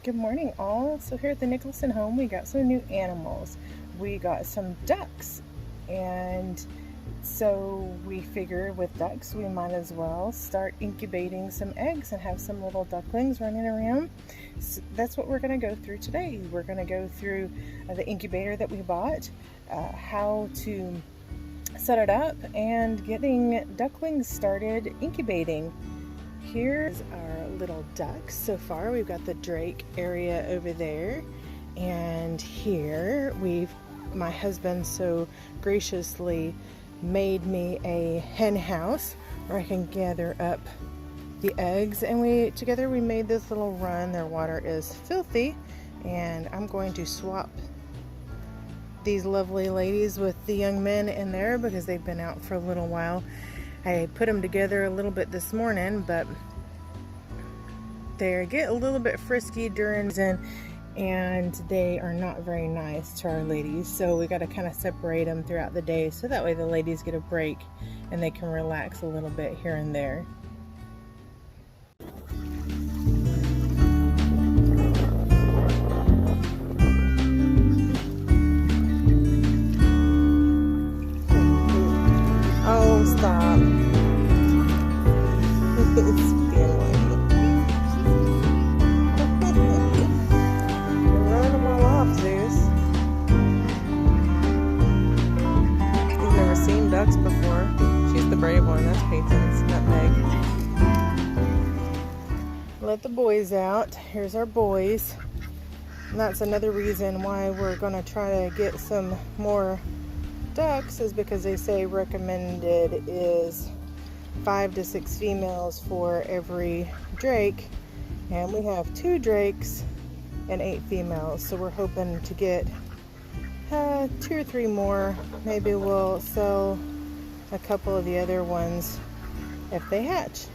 Good morning, all. So here at the Nicholson home, we got some new animals. We got some ducks, and so we figure with ducks, we might as well start incubating some eggs and have some little ducklings running around. So that's what we're going to go through today. We're going to go through the incubator that we bought, how to set it up, and getting ducklings started incubating. Here's our little ducks. So far we've got the drake area over there, and here my husband so graciously made me a hen house where I can gather up the eggs, and together we made this little run. Their water is filthy, and I'm going to swap these lovely ladies with the young men in there because they've been out for a little while. I put them together a little bit this morning, but they get a little bit frisky during season, and they are not very nice to our ladies. So we got to kind of separate them throughout the day, so that way the ladies get a break and they can relax a little bit here and there. Oh, stop. It's being whiny. You're running them all off, Zeus. You've never seen ducks before. She's the brave one. That's Peyton's Nutmeg. Let the boys out. Here's our boys. And that's another reason why we're going to try to get some more ducks, is because they say recommended is 5 to 6 females for every drake, and we have 2 drakes and 8 females, so we're hoping to get 2 or 3 more. Maybe we'll sell a couple of the other ones if they hatch.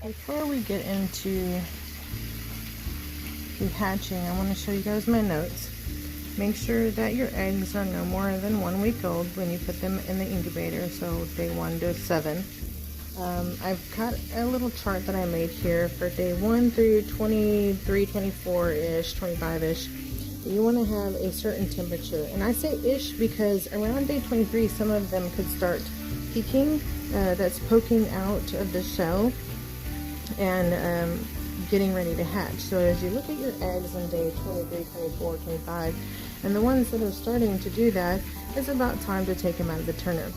Before we get into the hatching, I want to show you guys my notes. Make sure that your eggs are no more than 1 week old when you put them in the incubator, so day 1 to 7. I've got a little chart that I made here for day 1 through 23, 24-ish, 25-ish. You want to have a certain temperature, and I say ish because around day 23 some of them could start peeking, that's poking out of the shell and getting ready to hatch. So as you look at your eggs on day 23, 24, 25, and the ones that are starting to do that, it's about time to take them out of the turner.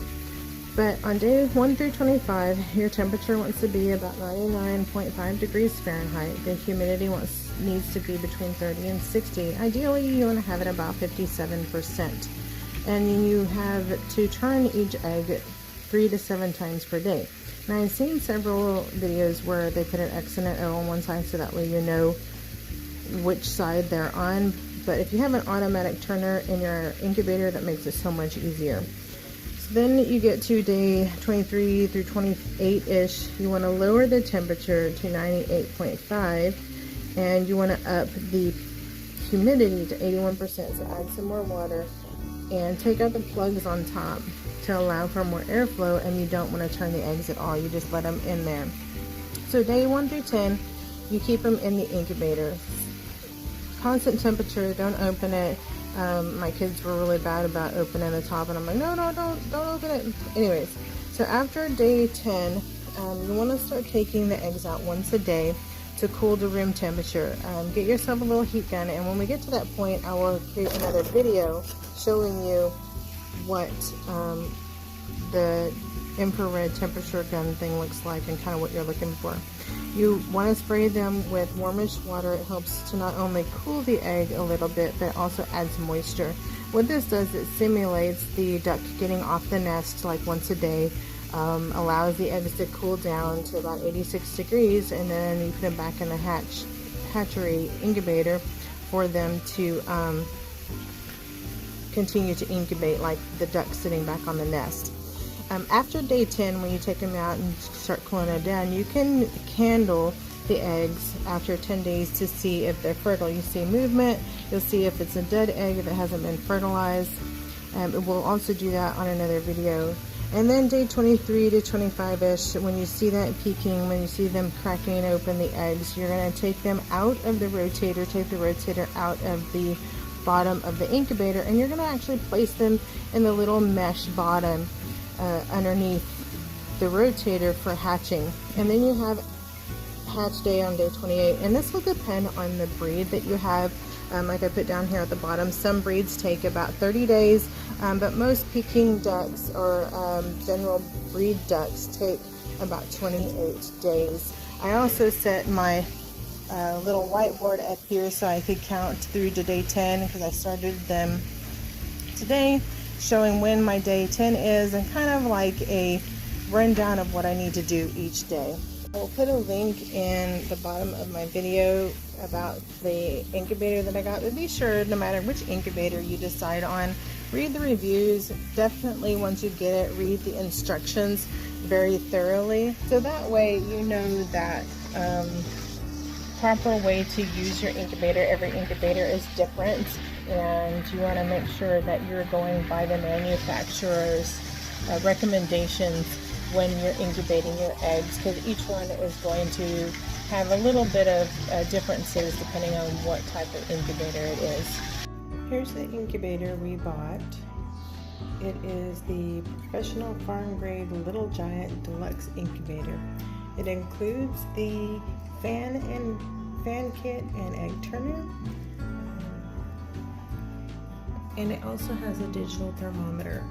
But on day 1 through 25, your temperature wants to be about 99.5 degrees Fahrenheit. The humidity needs to be between 30 and 60. Ideally, you want to have it about 57%. And you have to turn each egg 3 to 7 times per day. Now, I've seen several videos where they put an X and an O on one side so that way you know which side they're on. But if you have an automatic turner in your incubator, that makes it so much easier. So then you get to day 23 through 28-ish. You want to lower the temperature to 98.5, and you want to up the humidity to 81%. So add some more water and take out the plugs on top to allow for more airflow, and you don't want to turn the eggs at all. You just let them in there. So day 1 through 10, you keep them in the incubator. Constant temperature, don't open it. My kids were really bad about opening the top, and I'm like, no, don't open it. Anyways, so after day 10, you want to start taking the eggs out once a day to cool to room temperature. Get yourself a little heat gun, and when we get to that point, I will create another video showing you what the infrared temperature gun thing looks like and kind of what you're looking for. You want to spray them with warmish water. It helps to not only cool the egg a little bit, but also adds moisture. What this does, it simulates the duck getting off the nest like once a day, allows the eggs to cool down to about 86 degrees, and then you put them back in the hatchery incubator for them to continue to incubate like the ducks sitting back on the nest. After day 10, when you take them out and start cooling them down, you can candle the eggs after 10 days to see if they're fertile. You see movement, you'll see if it's a dead egg that hasn't been fertilized. We'll also do that on another video. And then day 23 to 25-ish, when you see that peaking, when you see them cracking open the eggs, you're going to take them out of the rotator, take the rotator out of the bottom of the incubator, and you're going to actually place them in the little mesh bottom underneath the rotator for hatching. And then you have hatch day on day 28, and this will depend on the breed that you have. Like I put down here at the bottom, some breeds take about 30 days, but most Peking ducks or general breed ducks take about 28 days. I also set my little whiteboard up here so I could count through to day 10, because I started them today, showing when my day 10 is and kind of like a rundown of what I need to do each day. I will put a link in the bottom of my video about the incubator that I got, but be sure, no matter which incubator you decide on, read the reviews. Definitely, once you get it, read the instructions very thoroughly, so that way you know that proper way to use your incubator. Every incubator is different, and you want to make sure that you're going by the manufacturer's recommendations when you're incubating your eggs, because each one is going to have a little bit of differences depending on what type of incubator it is. Here's the incubator we bought. It is the Professional Farm Grade Little Giant Deluxe Incubator. It includes the fan kit and egg turner, and it also has a digital thermometer.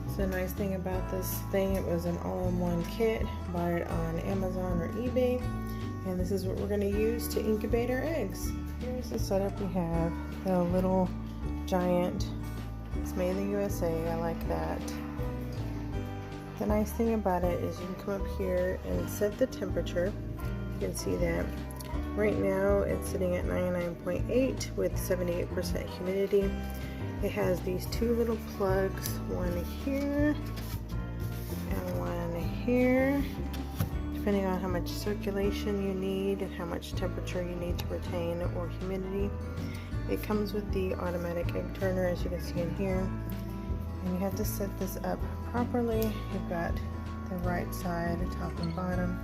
So the nice thing about this thing, it was an all-in-one kit. Buy it on Amazon or eBay, and this is what we're going to use to incubate our eggs. Here's the setup we have. The little giant, it's made in the USA. I like that. The nice thing about it is you can come up here and set the temperature. You can see that right now it's sitting at 99.8 with 78% humidity. It has these two little plugs, one here and one here, depending on how much circulation you need and how much temperature you need to retain or humidity. It comes with the automatic egg turner, as you can see in here, and you have to set this up properly. You've got the right side, top and bottom,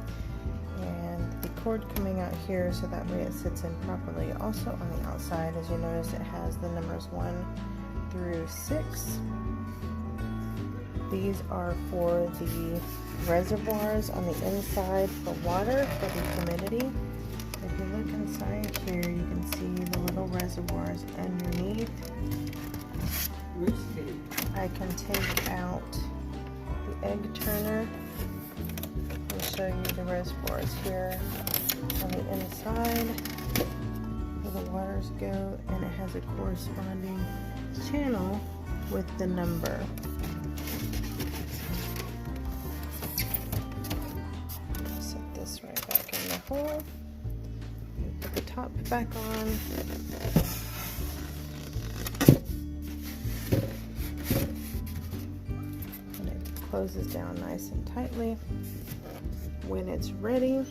and the cord coming out here so that way it sits in properly. Also on the outside, as you notice, it has the numbers 1 through 6. These are for the reservoirs on the inside for water, for the humidity. If you look inside here, you can see the little reservoirs underneath. I can take out the egg turner and show you the reservoirs here on the inside where the waters go, and it has a corresponding channel with the number. Set this right back in the hole. Put the top back on. And it closes down nice and tightly. When it's ready,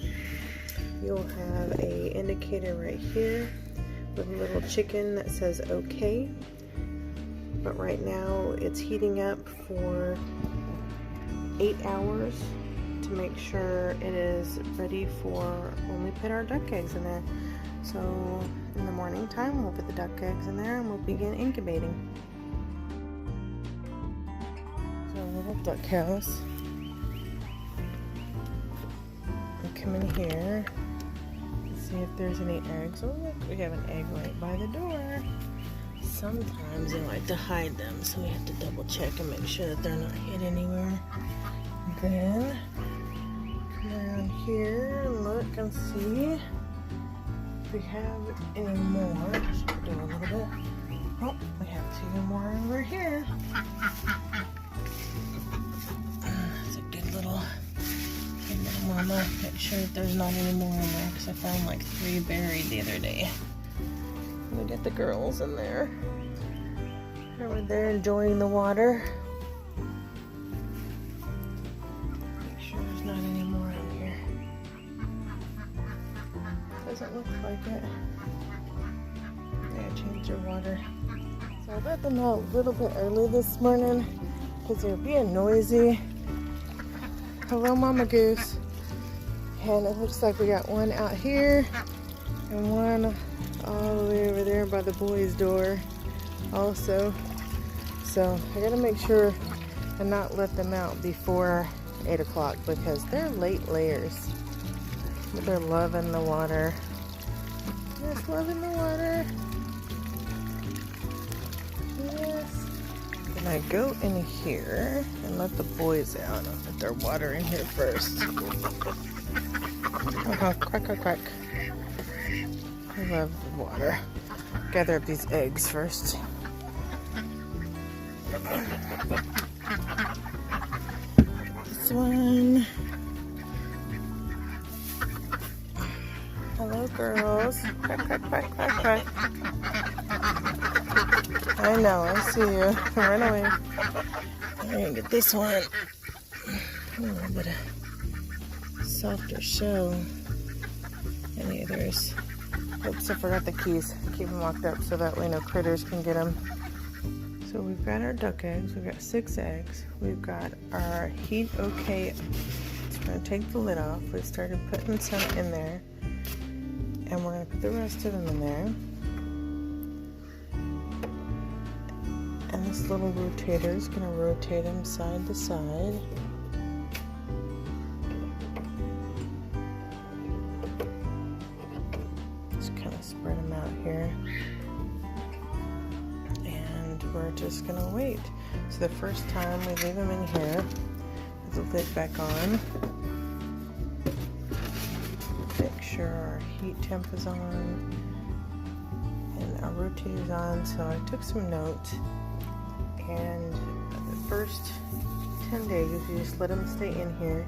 you'll have a indicator right here with a little chicken that says OK. But right now it's heating up for 8 hours to make sure it is ready for when we put our duck eggs in there. So in the morning time, we'll put the duck eggs in there and we'll begin incubating. So a little duck house. We come in here and see if there's any eggs. Oh look, we have an egg right by the door. Sometimes they like to hide them, so we have to double check and make sure that they're not hid anywhere. Then come around here and look and see if we have any more. Just do a little bit. Oh, we have 2 more over here. That's a good little Mama. Make sure that there's not any more in there because I found like 3 buried the other day. We get the girls in there. They're over there enjoying the water. Make sure there's not any more in here. Doesn't look like it. Yeah, change their water. So I let them out a little bit early this morning because they're being noisy. Hello, Mama Goose. And it looks like we got one out here and one all the way over there by the boys' door also. So I gotta make sure and not let them out before 8 o'clock because they're late layers. But they're loving the water. Yes, loving the water. Yes. Then I go in here and let the boys out. I'll put their water in here first. Quack, quack, quack. I love the water. Gather up these eggs first. This one. Hello, girls. Quack, quack, quack, quack, quack. I know, I see you. Run away. I'm gonna get this one. A little bit of softer shell. And the others. Oops, I forgot the keys. Keep them locked up so that way no critters can get them. So we've got our duck eggs. We've got 6 eggs. We've got our Heat OK. So we're going to take the lid off. We started putting some in there. And we're going to put the rest of them in there. And this little rotator is going to rotate them side to side. Just kind of spread them out here. And we're just going to wait. So the first time we leave them in here with the lid back on. Make sure our heat temp is on. And our rotator is on. So I took some notes. And the first 10 days, you just let them stay in here.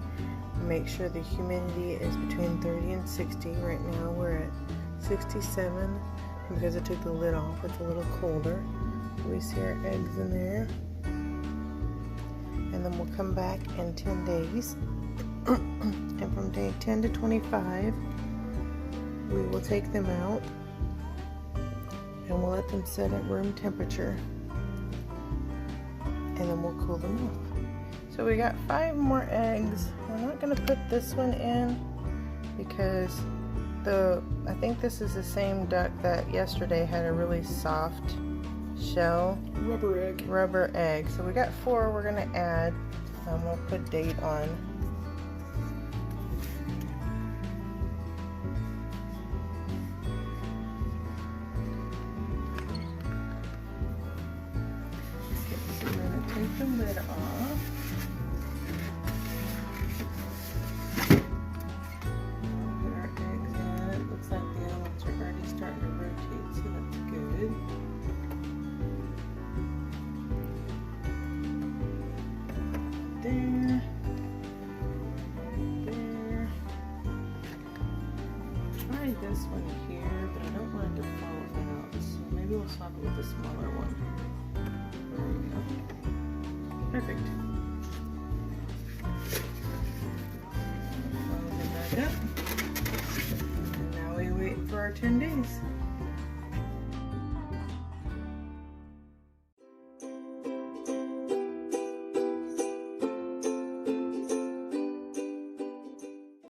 Make sure the humidity is between 30 and 60. Right now we're at 67. And because I took the lid off, it's a little colder. We see our eggs in there. And then we'll come back in 10 days. And from day 10 to 25, we will take them out. And we'll let them sit at room temperature. And then we'll cool them off. So we got 5 more eggs. We're not going to put this one in because I think this is the same duck that yesterday had a really soft shell. Rubber egg. So we got 4 we're going to add. We'll put date on. Take the lid off. Put our eggs in. It looks like the other ones are already starting to rotate, so that's good. There. There. I'll try this one here, but I don't want it to fall out. So maybe we'll swap it with the smaller one. There we go. Perfect. Close it back up. And now we wait for our 10 days.